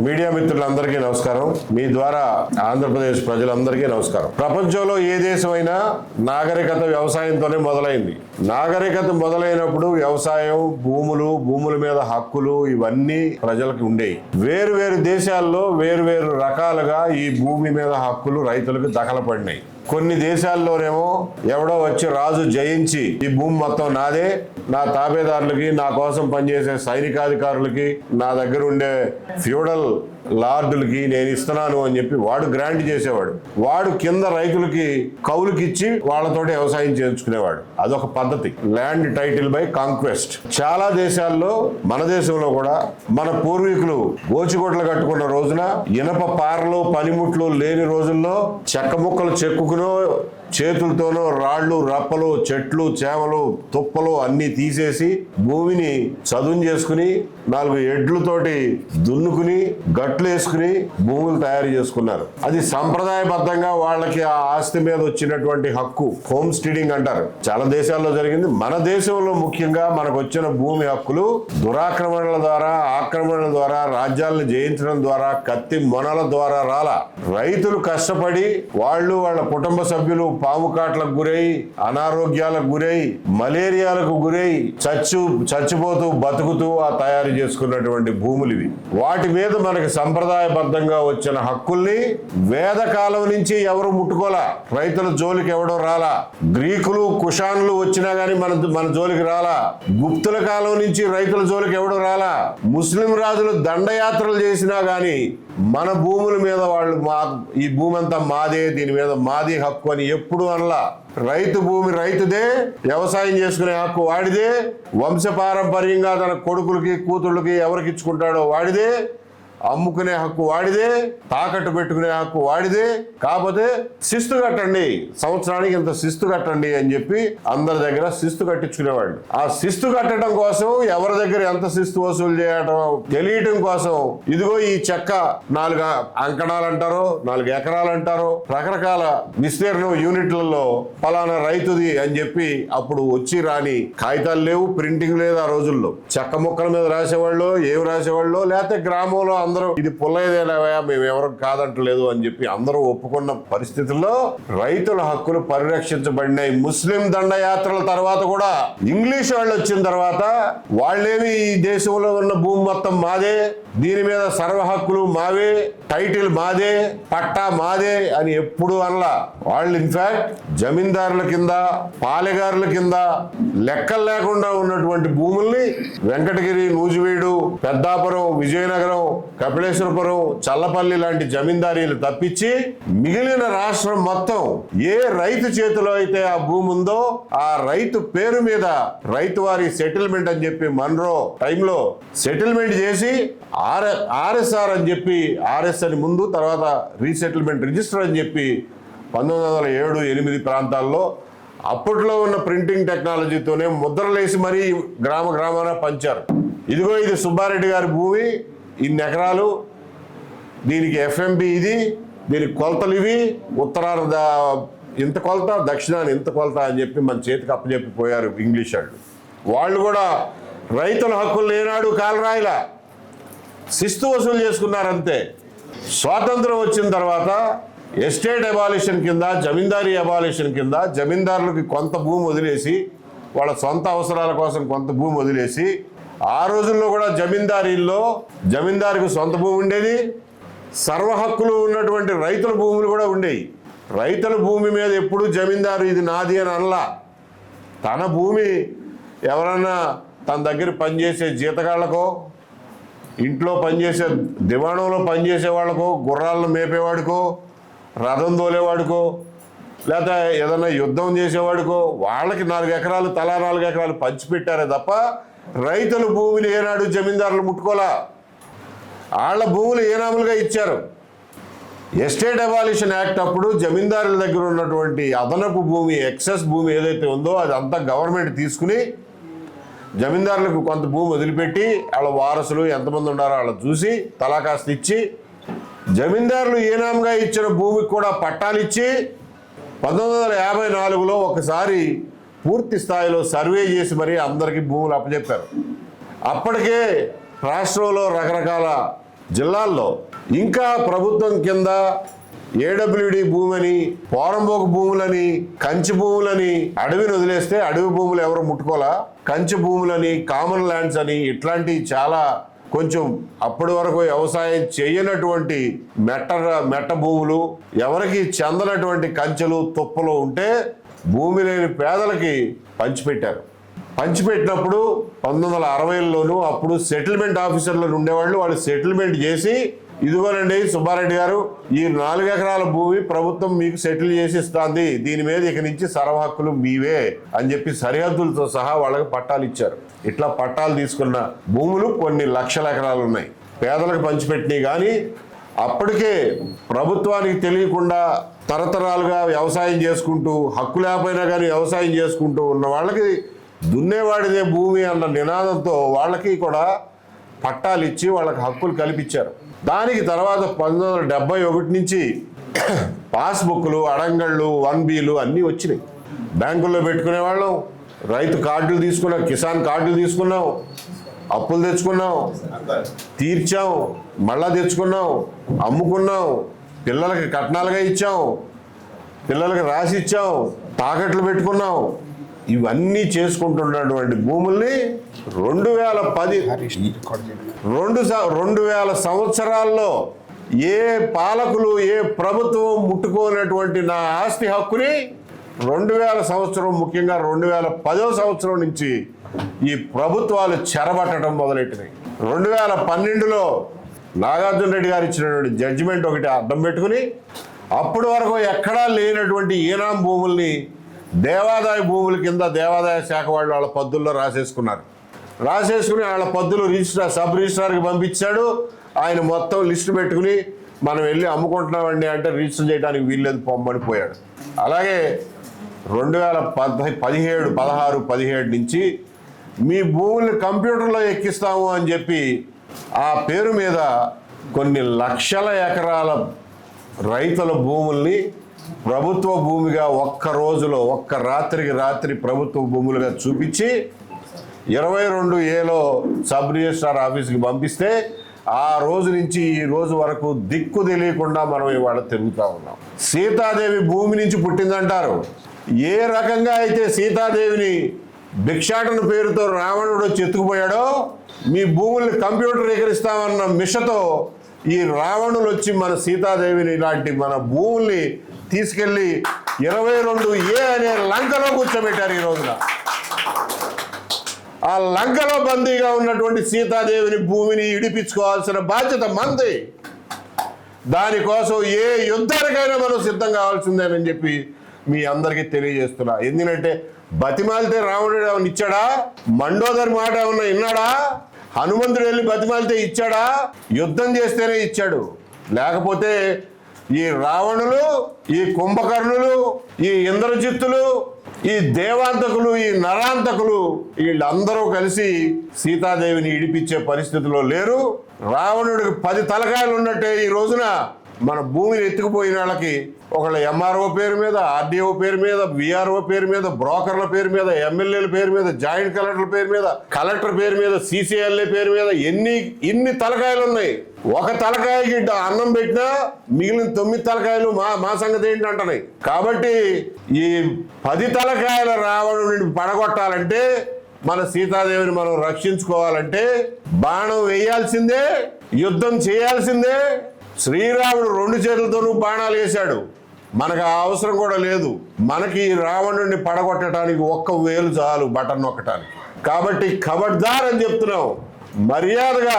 Media మిత్రులందరికీ నమస్కారం. మీ ద్వారా ఆంధ్రప్రదేశ్ ప్రజలందరికీ నమస్కారం. ప్రపంచంలో ఏ దేశమైనా నాగరికత వ్యవసాయంతోనే మొదలైంది. నాగరికత మొదలైనప్పుడు వ్యవసాయం, భూముల మీద హక్కులు ఇవన్నీ ప్రజలకు ఉండేవి. వేరు వేరు దేశాల్లో వేరు వేరు రకాలుగా ఈ భూమి మీద హక్కులు రైతులకు దఖలపడినాయి. కొన్ని దేశాల్లోనేమో ఎవడో వచ్చి రాజు జయించి ఈ భూమి మొత్తం నాదే, నా తాబేదారులకి, నా కోసం పనిచేసే సైనికాధికారులకి, నా దగ్గర ఉండే ఫ్యూడల్ లార్డులకి నేను ఇస్తున్నాను అని చెప్పి వాడు గ్రాంట్ చేసేవాడు. వాడు కింద రైతులకి కౌలుకిచ్చి వాళ్ళతోటి వ్యవసాయం చేయించుకునేవాడు. అదొక పద్ధతి, ల్యాండ్ టైటిల్ బై కాంక్వెస్ట్. చాలా దేశాల్లో, మన దేశంలో కూడా మన పూర్వీకులు గోచిగొడ్లు కట్టుకున్న రోజున, ఇనప పారలు పనిముట్లు లేని రోజుల్లో చెక్క ముక్కలు చెక్కుకునో, చేతులతోనో రాళ్లు, రప్పలు, చెట్లు, చేమలు, తుప్పలు అన్ని తీసేసి భూమిని చదును చేసుకుని 4 ఎడ్లతోటి దున్నుకుని గట్లు వేసుకుని భూములు తయారు చేసుకున్నారు. అది సంప్రదాయబద్ధంగా వాళ్ళకి ఆ ఆస్తి మీద వచ్చినటువంటి హక్కు, హోమ్ స్టీడింగ్ అంటారు. చాలా దేశాల్లో జరిగింది. మన దేశంలో ముఖ్యంగా మనకు వచ్చిన భూమి హక్కులు దురాక్రమణల ద్వారా, ఆక్రమణల ద్వారా, రాజ్యాలను జయించడం ద్వారా, కత్తి మొనల ద్వారా రాలా. రైతులు కష్టపడి వాళ్ళ కుటుంబ సభ్యులు పాము కాట్లకు గురై, అనారోగ్యాలకు గురై, మలేరియాలకు గురై చచ్చిపోతూ బతుకుతూ ఆ తయారు చేసుకున్నటువంటి భూములు ఇవి. వాటి మీద మనకి సంప్రదాయబద్ధంగా వచ్చిన హక్కుల్ని వేదకాలం నుంచి ఎవరు ముట్టుకోలా. రైతుల జోలికి ఎవడో రాలా. గ్రీకులు, కుషాన్లు వచ్చినా గానీ మన జోలికి రాలా. గుప్తుల కాలం నుంచి రైతుల జోలికి ఎవడో రాలా. ముస్లిం రాజులు దండయాత్రలు చేసినా గానీ మన భూముల మీద వాళ్ళు ఈ భూమి అంతా మాదే, దీని మీద మాది హక్కు అని ఎప్పుడు అనలా. రైతు భూమి రైతుదే, వ్యవసాయం చేసుకునే హక్కు వాడిదే, వంశపారంపర్యంగా తన కొడుకులకి, కూతుళ్ళకి ఎవరికి ఇచ్చుకుంటాడో వాడిదే, అమ్ముకునే హక్కు వాడిదే, తాకట్టు పెట్టుకునే హక్కు వాడిదే. కాకపోతే శిస్తు కట్టండి, సంవత్సరానికి ఇంత శిస్తు కట్టండి అని చెప్పి అందరి దగ్గర శిస్తు కట్టించుకునేవాళ్ళు. ఆ శిస్తు కట్టడం కోసం, ఎవరి దగ్గర ఎంత శిస్తు వసూలు చేయడం తెలియటం కోసం, ఇదిగో ఈ చెక్క 4 అంకణాలు అంటారో, 4 ఎకరాలు అంటారో, రకరకాల విస్తీర్ణం యూనిట్లలో ఫలానా రైతుది అని చెప్పి అప్పుడు వచ్చి రాని కాగితాలు లేవు, ప్రింటింగ్ లేదు. ఆ రోజుల్లో చెక్క ముక్కల మీద రాసేవాళ్ళు, ఏమి రాసేవాళ్ళు, లేకపోతే గ్రామంలో అందరూ ఇది పుల్లయ్యదేనవా, మేము ఎవరు కాదంటలేదు అని చెప్పి అందరూ ఒప్పుకున్న పరిస్థితుల్లో రైతుల హక్కులు పరిరక్షించబడినాయి. ముస్లిం దండయాత్రల తర్వాత కూడా, ఇంగ్లీష్ వాళ్ళు వచ్చిన తర్వాత వాళ్ళేమి ఈ దేశంలో ఉన్న భూమి మొత్తం మాదే, దీని మీద సర్వ హక్కులు మావే, టైటిల్ మాదే, పట్టా మాదే అని ఎప్పుడు అనలా. వాళ్ళు ఇన్ఫాక్ట్ జమీందారుల కింద, పాలెగారుల కింద లెక్కలు లేకుండా ఉన్నటువంటి భూముల్ని వెంకటగిరి, నూజివీడు, పెద్దాపురం, విజయనగరం, కపిలేశ్వరపురం, చల్లపల్లి లాంటి జమీందారీలు తప్పించి మిగిలిన రాష్ట్రం మొత్తం ఏ రైతు చేతిలో అయితే ఆ భూమి ఉందో ఆ రైతు పేరు మీద రైతు వారి సెటిల్మెంట్ అని చెప్పి మన్రో టైంలో సెటిల్మెంట్ చేసి ఆర్ఎస్ఆర్ అని చెప్పి, ఆర్ఎస్ అని ముందు, తర్వాత రీసెటిల్మెంట్ రిజిస్టర్ అని చెప్పి 1907-8 ప్రాంతాల్లో అప్పట్లో ఉన్న ప్రింటింగ్ టెక్నాలజీతోనే ముద్రలేసి మరీ గ్రామాన పంచారు. ఇదిగో ఇది సుబ్బారెడ్డి గారి భూమి, ఇన్ని ఎకరాలు, దీనికి ఎఫ్ఎంబి ఇది, దీనికి కొలతలు ఇవి, ఉత్తరాన ఇంత కొలత, దక్షిణాన్ని ఇంత కొలత అని చెప్పి మన చేతికి అప్పచెప్పిపోయారు ఇంగ్లీష్ వాళ్ళు కూడా రైతుల హక్కులు ఏనాడు కాలరాయిలా, శిస్తు వసూలు చేసుకున్నారంతే. స్వాతంత్రం వచ్చిన తర్వాత ఎస్టేట్ అబాలిషన్ కింద, జమీందారీ అబాలిషన్ కింద జమీందారులకి కొంత భూమి వదిలేసి, వాళ్ళ సొంత అవసరాల కోసం కొంత భూమి వదిలేసి, ఆ రోజుల్లో కూడా జమీందారికి సొంత భూమి ఉండేది, సర్వ హక్కులు ఉన్నటువంటి రైతుల భూములు కూడా ఉండేవి. రైతుల భూమి మీద ఎప్పుడు జమీందారు ఇది నాది అని అనలా. తన భూమి ఎవరన్నా తన దగ్గర పనిచేసే జీతగాళ్లకో, ఇంట్లో పనిచేసే దివాణంలో పనిచేసే వాళ్ళకో, గుర్రాలను మేపేవాడికో, రథం తోలేవాడికో, లేకపోతే ఏదన్నా యుద్ధం చేసేవాడికో వాళ్ళకి 4 ఎకరాలు, తలా 4 ఎకరాలు పంచిపెట్టారే తప్ప రైతుల భూమిని ఏనాడు జమీందారులు ముట్టుకోలా. వాళ్ళ భూములు ఏనాములుగా ఇచ్చారు. ఎస్టేట్ అబాలిషన్ యాక్ట్ అప్పుడు జమీందారుల దగ్గర ఉన్నటువంటి అదనపు భూమి, ఎక్సెస్ భూమి ఏదైతే ఉందో అదంతా గవర్నమెంట్ తీసుకుని జమీందారులకు కొంత భూమి వదిలిపెట్టి వాళ్ళ వారసులు ఎంతమంది ఉన్నారో వాళ్ళ చూసి తలా కాస్త ఇచ్చి, జమీందారులు ఏనాముగా ఇచ్చిన భూమికి కూడా పట్టాలిచ్చి 1954లో ఒకసారి పూర్తి స్థాయిలో సర్వే చేసి మరీ అందరికీ భూములు అప్పచెప్పారు. అప్పటికే రాష్ట్రంలో రకరకాల జిల్లాల్లో ఇంకా ప్రభుత్వం కింద ఏడబ్ల్యూడి భూమని, పోరంబోకు భూములని, కంచి భూములని అడవిని వదిలేస్తే అడవి భూములు ఎవరు ముట్టుకోలా, కంచి భూములని, కామన్ ల్యాండ్స్ అని ఇట్లాంటి చాలా కొంచెం అప్పటి వరకు వ్యవసాయం చేయనటువంటి మెట్ట భూములు, ఎవరికి చెందనటువంటి కంచెలు తుప్పలు ఉంటే భూమి లేని పేదలకి పంచిపెట్టారు. పంచిపెట్టినప్పుడు 1960లోనూ అప్పుడు సెటిల్మెంట్ ఆఫీసర్లు ఉండేవాళ్ళు. వాళ్ళు సెటిల్మెంట్ చేసి ఇదిగోనండి సుబ్బారెడ్డి గారు, ఈ 4 ఎకరాల భూమి ప్రభుత్వం మీకు సెటిల్ చేసి ఇస్తుంది, దీని మీద ఇక నుంచి సర్వ హక్కులు మీవే అని చెప్పి సరిహద్దులతో సహా వాళ్ళకి పట్టాలు ఇచ్చారు. ఇట్లా పట్టాలు తీసుకున్న భూములు కొన్ని లక్షల ఎకరాలు ఉన్నాయి. పేదలకు పంచిపెట్టినాయి. కానీ అప్పటికే ప్రభుత్వానికి తెలియకుండా తరతరాలుగా వ్యవసాయం చేసుకుంటూ, హక్కు లేకపోయినా కానీ వ్యవసాయం చేసుకుంటూ ఉన్న వాళ్ళకి దున్నేవాడిదే భూమి అన్న నినాదంతో వాళ్ళకి కూడా పట్టాలు ఇచ్చి వాళ్ళకి హక్కులు కల్పించారు. దానికి తర్వాత 1971 నుంచి పాస్బుక్లు, అడంగళ్ళు, 1Bలు అన్నీ వచ్చినాయి. బ్యాంకుల్లో పెట్టుకునే వాళ్ళం, రైతు కార్డులు తీసుకున్నాం, కిసాన్ కార్డులు తీసుకున్నాం, అప్పులు తెచ్చుకున్నాం, తీర్చాం, మళ్ళా తెచ్చుకున్నాం, అమ్ముకున్నాం, పిల్లలకి కట్నాలుగా ఇచ్చాం, పిల్లలకి రాసి ఇచ్చాం, తాకట్లు పెట్టుకున్నాం. ఇవన్నీ చేసుకుంటున్నటువంటి భూముల్ని 2010 సంవత్సరాల్లో ఏ పాలకులు, ఏ ప్రభుత్వం ముట్టుకోనటువంటి నా ఆస్తి హక్కుని 2000 సంవత్సరం, ముఖ్యంగా 2010 సంవత్సరం నుంచి ఈ ప్రభుత్వాలు చెరబట్టడం మొదలెట్టినాయి. 2012లో నాగార్జున రెడ్డి గారు ఇచ్చినటువంటి జడ్జిమెంట్ ఒకటి అడ్డం పెట్టుకుని అప్పటి వరకు ఎక్కడా లేనటువంటి ఈనాం భూముల్ని దేవాదాయ భూముల కింద దేవాదాయ శాఖ వాళ్ళు వాళ్ళ పద్దుల్లో రాసేసుకుని వాళ్ళ పద్దులు సబ్ రిజిస్ట్రార్కి పంపించాడు. ఆయన మొత్తం లిస్టు పెట్టుకుని మనం వెళ్ళి అమ్ముకుంటున్నామండి అంటే రిజిస్టర్ చేయడానికి వీల్లేదు పొమ్మని పోయాడు. అలాగే 2017, 16, 17 నుంచి మీ భూముల్ని కంప్యూటర్లో ఎక్కిస్తాము అని చెప్పి ఆ పేరు మీద కొన్ని లక్షల ఎకరాల రైతుల భూముల్ని ప్రభుత్వ భూమిగా ఒక్క రాత్రికి రాత్రి ప్రభుత్వ భూములుగా చూపించి 22Aలో సబ్ రిజిస్ట్రార్ ఆఫీస్కి పంపిస్తే ఆ రోజు నుంచి ఈ రోజు వరకు దిక్కు తెలియకుండా మనం ఇవాళ తిరుగుతూ ఉన్నాం. సీతాదేవి భూమి నుంచి పుట్టిందంటారు. ఏ రకంగా అయితే సీతాదేవిని భిక్షాటన పేరుతో రావణుడు వచ్చి ఎత్తుకుపోయాడో, మీ భూముల్ని కంప్యూటరీకరిస్తామన్న మిషతో ఈ రావణులు వచ్చి మన సీతాదేవిని ఇలాంటి మన భూముల్ని తీసుకెళ్లి 22A అనే లంకలో కూర్చోబెట్టారు. ఈ రోజున ఆ లంకలో బందీగా ఉన్నటువంటి సీతాదేవిని భూమిని ఇడిపించుకోవాల్సిన బాధ్యత మంది. దానికోసం ఏ యుద్ధానికైనా మనం సిద్ధం కావాల్సిందేనని చెప్పి మీ అందరికీ తెలియజేస్తున్నా. ఎందుకంటే బతిమాలితే రావణుడు ఏమన్నా ఇచ్చాడా? మండోదరి మాట ఏమన్నా విన్నాడా? హనుమంతుడు వెళ్ళి బతిమాలితే ఇచ్చాడా? యుద్ధం చేస్తేనే ఇచ్చాడు. లేకపోతే ఈ రావణులు, ఈ కుంభకర్ణులు, ఈ ఇంద్రజిత్తులు, ఈ దేవాంతకులు, ఈ నరాంతకులు వీళ్ళందరూ కలిసి సీతాదేవిని ఇడిపించే పరిస్థితిలో లేరు. రావణుడికి 10 తలకాయలు ఉన్నట్టే ఈ రోజున మన భూమిని ఎత్తుకుపోయిన వాళ్ళకి ఒకళ్ళ ఎంఆర్ఓ పేరు మీద, ఆర్డీఓ పేరు మీద, విఆర్ఓ పేరు మీద, బ్రోకర్ల పేరు మీద, ఎమ్మెల్యేల పేరు మీద, జాయింట్ కలెక్టర్ల పేరు మీద, కలెక్టర్ పేరు మీద, CCLA పేరు మీద ఇన్ని తలకాయలు ఉన్నాయి. ఒక తలకాయకి అన్నం పెట్టినా మిగిలిన 9 తలకాయలు మా సంగతి ఏంటంటున్నాయి. కాబట్టి ఈ 10 తలకాయల రావణుడిని పడగొట్టాలంటే, మన సీతాదేవిని మనం రక్షించుకోవాలంటే బాణం వేయాల్సిందే, యుద్ధం చేయాల్సిందే. శ్రీరాముడు 2 చేతులతోనూ బాణాలు వేశాడు. మనకు ఆ అవసరం కూడా లేదు. మనకి రావణుడిని పడగొట్టడానికి 1 వేలు చాలు బటన్ నొక్కటానికి. కాబట్టి ఖబర్దార్ అని చెప్తున్నాం. మర్యాదగా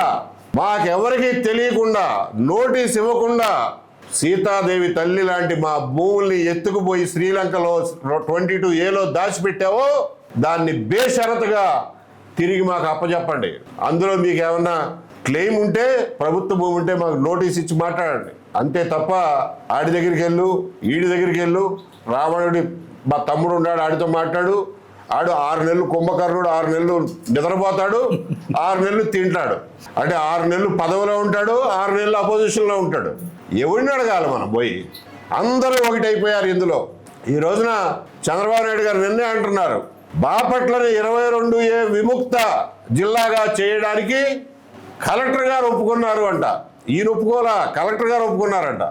మాకెవరికి తెలియకుండా, నోటీస్ ఇవ్వకుండా సీతాదేవి తల్లి లాంటి మా భూముల్ని ఎత్తుకుపోయి శ్రీలంకలో 22Aలో దాచిపెట్టావో దాన్ని బేషరతుగా తిరిగి మాకు అప్పచెప్పండి. అందులో మీకు ఏమన్నా క్లెయిమ్ ఉంటే, ప్రభుత్వ భూమి ఉంటే మాకు నోటీస్ ఇచ్చి మాట్లాడండి. అంతే తప్ప ఆడి దగ్గరికి వెళ్ళు, ఈడి దగ్గరికి వెళ్ళు, రావణుడి మా తమ్ముడు ఉన్నాడు ఆడితో మాట్లాడు, ఆడు 6 నెలలు కుంభకర్ణుడు, 6 నెలలు నిద్రపోతాడు, 6 నెలలు తింటాడు. అంటే 6 నెలలు పదవిలో ఉంటాడు, 6 నెలలు అపోజిషన్లో ఉంటాడు. ఎవరిని అడగాలి మనం పోయి? అందరూ ఒకటైపోయారు ఇందులో. ఈ రోజున చంద్రబాబు నాయుడు గారు నిన్నే అంటున్నారు, బాపట్లని 22A విముక్త జిల్లాగా చేయడానికి కలెక్టర్ గారు ఒప్పుకున్నారు అంట. ఈయన ఒప్పుకోలా, కలెక్టర్ గారు ఒప్పుకున్నారంట.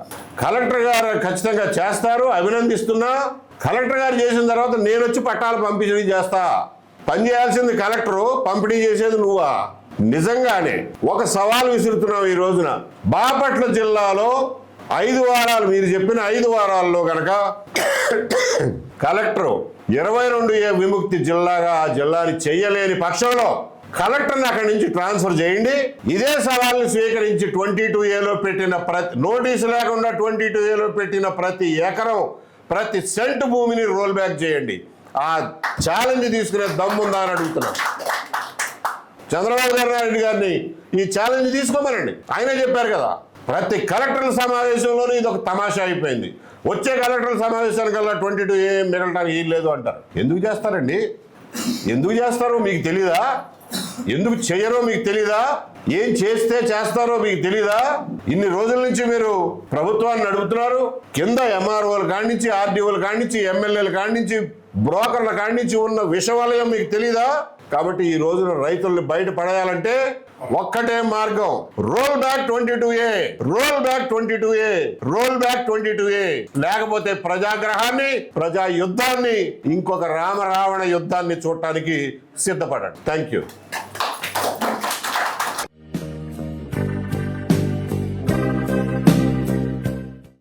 కలెక్టర్ గారు ఖచ్చితంగా చేస్తారు, అభినందిస్తున్నా. కలెక్టర్ గారు చేసిన తర్వాత నేను వచ్చి పట్టాలు పంపిణీ చేస్తా. పని చేయాల్సింది కలెక్టరు, పంపిణీ చేసేది నువ్వా? నిజంగానే ఒక సవాల్ విసురుతున్నావు ఈ రోజున. బాపట్ల జిల్లాలో 5 వారాలు, మీరు చెప్పిన 5 వారాల్లో గనక కలెక్టరు 22A విముక్తి జిల్లాగా ఆ జిల్లాని చెయ్యలేని పక్షంలో కలెక్టర్ని అక్కడి నుంచి ట్రాన్స్ఫర్ చేయండి. ఇదే సవాల్ని స్వీకరించి 22Aలో పెట్టిన నోటీసు లేకుండా 22Aలో పెట్టిన ప్రతి ఎకరం, ప్రతి సెంట్ భూమిని రోల్ బ్యాక్ చేయండి. ఆ ఛాలెంజ్ తీసుకునే దమ్ముందా అని అడుగుతున్నా. చంద్రబాబు నాయుడు గారిని ఈ ఛాలెంజ్ తీసుకోమనండి. ఆయనే చెప్పారు కదా, ప్రతి కలెక్టర్ల సమావేశంలోనూ ఇది ఒక తమాషా అయిపోయింది. వచ్చే కలెక్టర్ల సమావేశానికల్లా 22A మిగలటానికి ఏం లేదు అంటారు. ఎందుకు చేస్తారండి? ఎందుకు చేస్తారో మీకు తెలీదా? ఎందుకు చేయరో మీకు తెలీదా? ఏం చేస్తే చేస్తారో మీకు తెలీదా? ఇన్ని రోజుల నుంచి మీరు ప్రభుత్వాన్ని నడుపుతున్నారు. కింద MROల కాడి, RDOల కాడి, ఎమ్మెల్యేల కాడి, బ్రోకర్ల కాడి ఉన్న విషవలయం మీకు తెలీదా? కాబట్టి ఈ రోజున రైతుల్ని బయట పడేయాలంటే ఒక్కటే మార్గం, roll back 22A, roll back 22A, roll back 22A. లేకపోతే ప్రజాగ్రహాన్ని, ప్రజా యుద్ధాన్ని, ఇంకొక రామరావణ యుద్ధాన్ని చూడటానికి సిద్ధపడండి. Thank you.